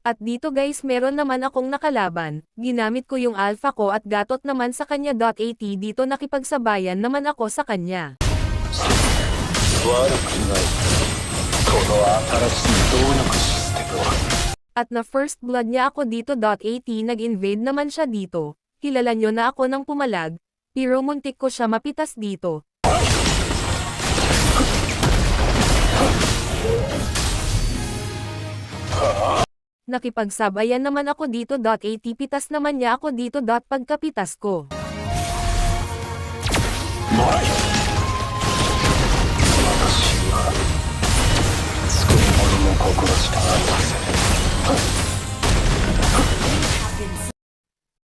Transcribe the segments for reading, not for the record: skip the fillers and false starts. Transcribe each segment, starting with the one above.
At dito guys meron naman akong nakalaban, ginamit ko yung alpha ko at gatot naman sa kanya. .at dito nakipagsabayan naman ako sa kanya. At na first blood niya ako dito. .at nag-invade naman siya dito, kilala nyo na ako ng pumalag, pero muntik ko siya mapitas dito. Nakipagsabayan naman ako dito. .at pitas naman niya ako dito. Pagkapitas ko,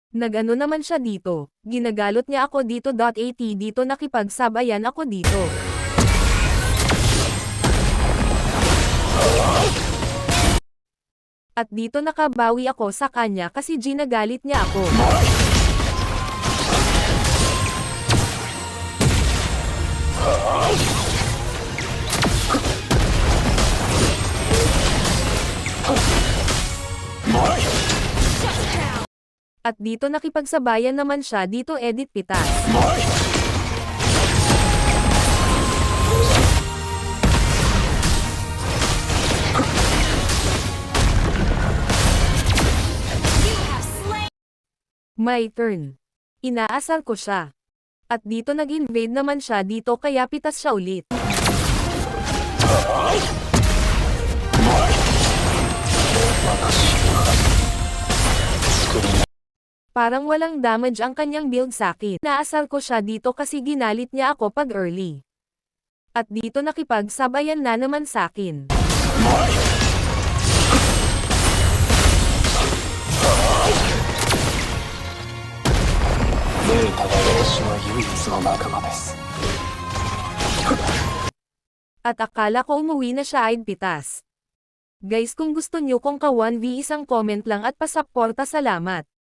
nagano naman siya dito, ginagalot niya ako dito. .at dito nakipagsabayan ako dito. At dito nakabawi ako sa kanya kasi ginagalit niya ako. At dito nakipagsabayan naman siya dito. Edit pitas. My turn. Inaasar ko siya. At dito nag-invade naman siya dito kaya pitas siya ulit. Parang walang damage ang kanyang build sakin. Inaasar ko siya dito kasi ginalit niya ako pag early. At dito nakipagsabayan na naman sakin. At akala ko umuwi na siya ay pitas. Guys kung gusto nyo kong ka 1v isang comment lang at pasuporta, salamat.